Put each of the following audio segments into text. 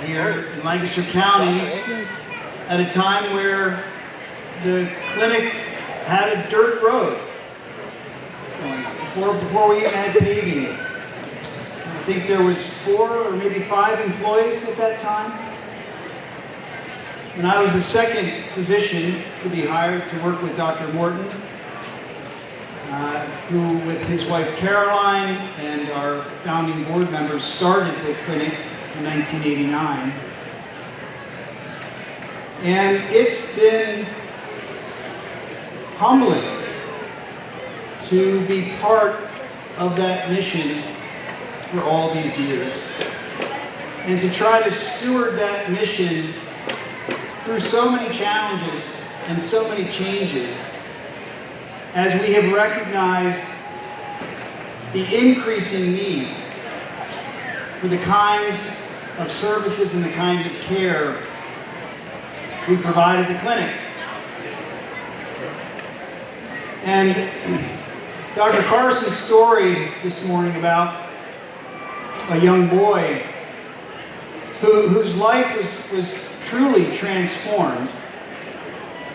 here in Lancaster County at a time where the clinic had a dirt road before we even had paving. I think there was 4 or maybe 5 employees at that time. And I was the second physician to be hired to work with Dr. Morton, who with his wife Caroline and our founding board members started the clinic in 1989. And it's been humbling to be part of that mission for all these years and to try to steward that mission through so many challenges and so many changes as we have recognized the increasing need for the kinds of services and the kind of care we provide at the clinic. And Dr. Carson's story this morning about a young boy whose life was truly transformed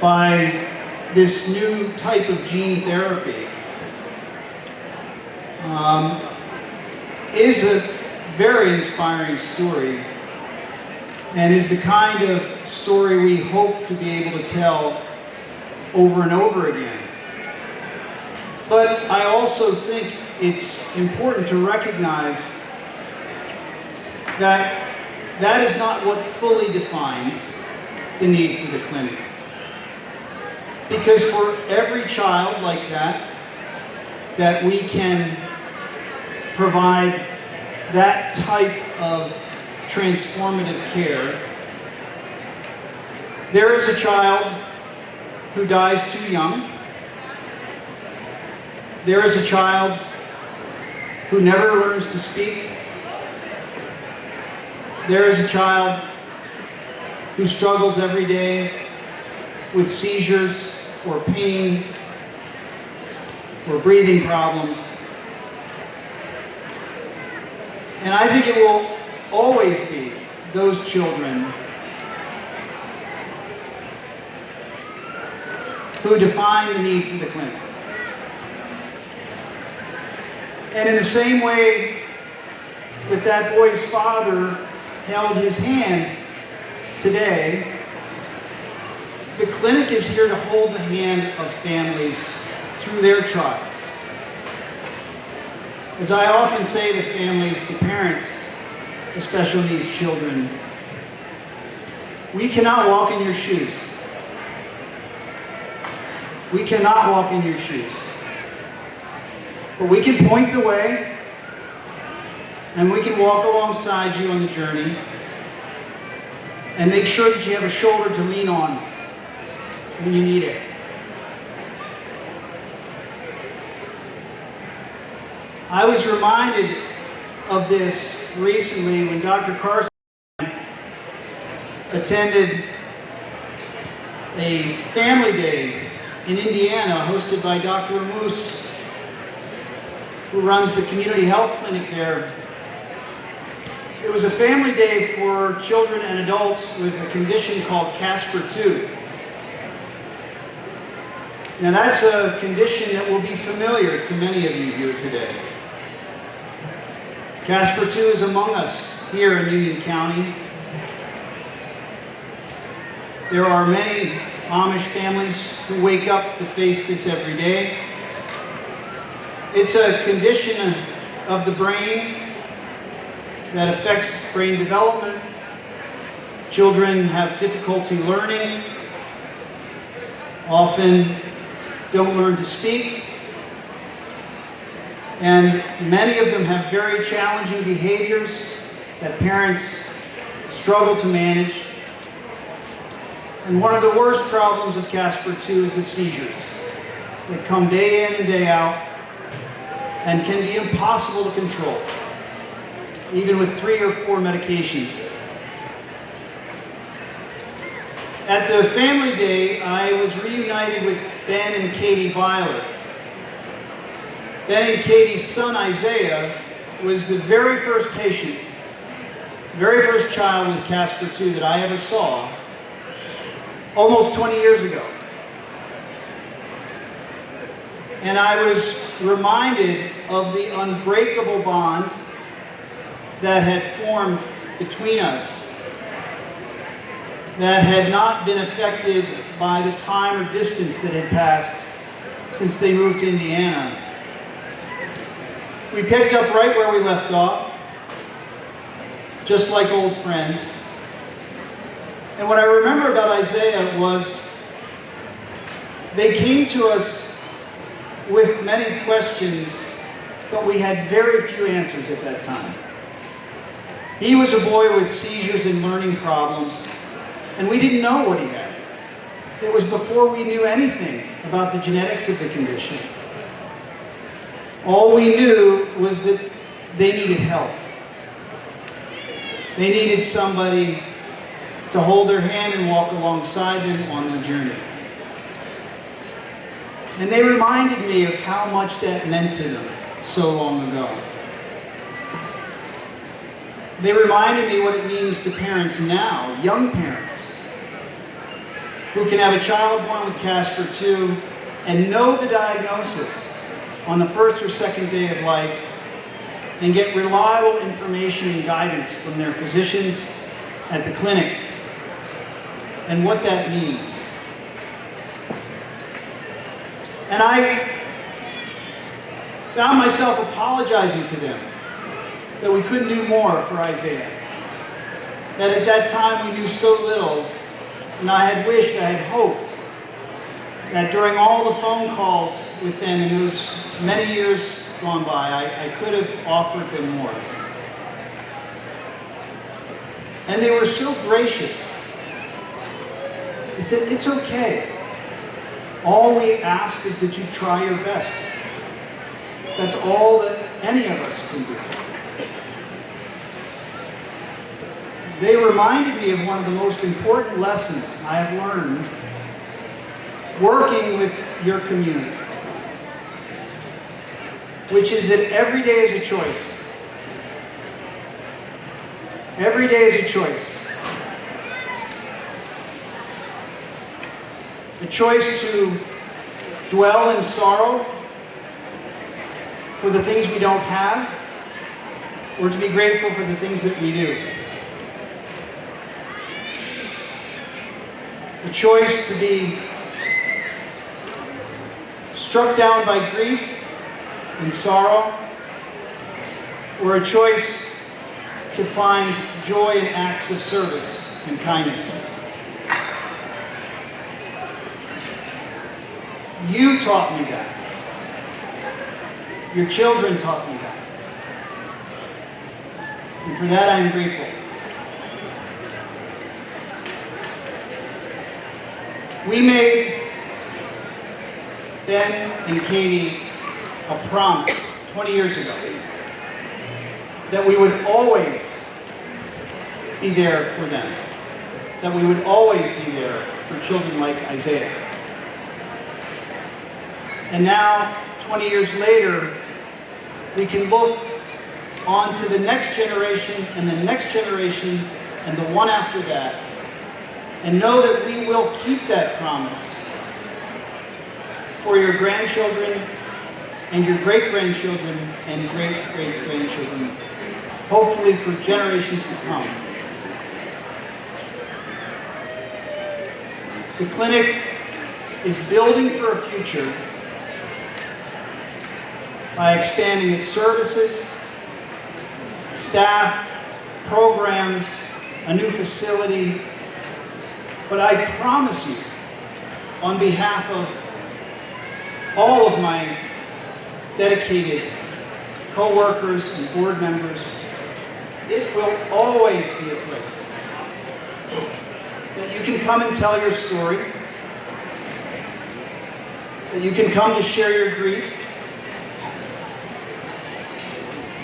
by this new type of gene therapy is a very inspiring story and is the kind of story we hope to be able to tell over and over again. But I also think it's important to recognize that that is not what fully defines the need for the clinic. Because for every child like that we can provide that type of transformative care, there is a child who dies too young. There is a child who never learns to speak. There is a child who struggles every day with seizures or pain or breathing problems. And I think it will always be those children who define the need for the clinic. And in the same way that that boy's father held his hand today, the clinic is here to hold the hand of families through their trials. As I often say to families, to parents of special needs children, we cannot walk in your shoes. We cannot walk in your shoes. But we can point the way, and we can walk alongside you on the journey and make sure that you have a shoulder to lean on when you need it. I was reminded of this recently when Dr. Carson attended a family day in Indiana hosted by Dr. Amoose, who runs the community health clinic there. It was a family day for children and adults with a condition called Casper-2. Now that's a condition that will be familiar to many of you here today. Casper-2 is among us here in Union County. There are many Amish families who wake up to face this every day. It's a condition of the brain that affects brain development. Children have difficulty learning, often don't learn to speak, and many of them have very challenging behaviors that parents struggle to manage. And one of the worst problems of Casper-2 is the seizures that come day in and day out and can be impossible to control, even with 3 or 4 medications. At the family day, I was reunited with Ben and Katie Violet. Ben and Katie's son Isaiah was the very first patient very first child with Casper II that I ever saw, almost 20 years ago. And I was reminded of the unbreakable bond that had formed between us, that had not been affected by the time or distance that had passed since they moved to Indiana. We picked up right where we left off, just like old friends. And what I remember about Isaiah was they came to us with many questions, but we had very few answers at that time. He was a boy with seizures and learning problems, and we didn't know what he had. It was before we knew anything about the genetics of the condition. All we knew was that they needed help. They needed somebody to hold their hand and walk alongside them on the journey. And they reminded me of how much that meant to them so long ago. They reminded me what it means to parents now, young parents, who can have a child born with Casper II and know the diagnosis on the first or second day of life and get reliable information and guidance from their physicians at the clinic and what that means. And I found myself apologizing to them that we couldn't do more for Isaiah. That at that time we knew so little, and I had wished, I had hoped, that during all the phone calls with them in those many years gone by, I could have offered them more. And they were so gracious. They said, "It's okay. All we ask is that you try your best. That's all that any of us can do." They reminded me of one of the most important lessons I have learned working with your community, which is that every day is a choice. Every day is a choice. A choice to dwell in sorrow for the things we don't have, or to be grateful for the things that we do. A choice to be struck down by grief and sorrow, or a choice to find joy in acts of service and kindness. You taught me that. Your children taught me that. And for that I am grateful. We made Ben and Katie a promise 20 years ago that we would always be there for them, that we would always be there for children like Isaiah. And now, 20 years later, we can look on to the next generation and the next generation and the one after that, and know that we will keep that promise for your grandchildren and your great-grandchildren and great-great-grandchildren, hopefully for generations to come. The clinic is building for a future by expanding its services, staff, programs, a new facility. But I promise you, on behalf of all of my dedicated co-workers and board members, it will always be a place that you can come and tell your story, that you can come to share your grief,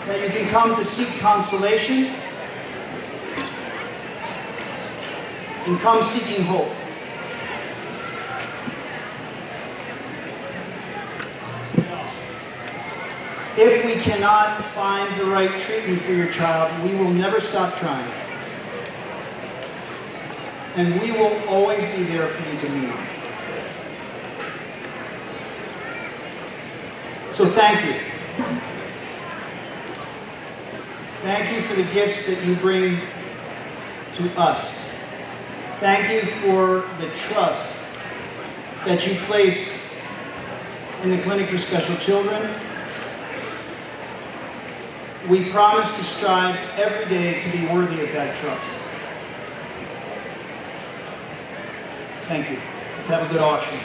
that you can come to seek consolation, and come seeking hope. If we cannot find the right treatment for your child, we will never stop trying. And we will always be there for you to lean on. So thank you. Thank you for the gifts that you bring to us. Thank you for the trust that you place in the Clinic for Special Children. We promise to strive every day to be worthy of that trust. Thank you. Let's have a good auction.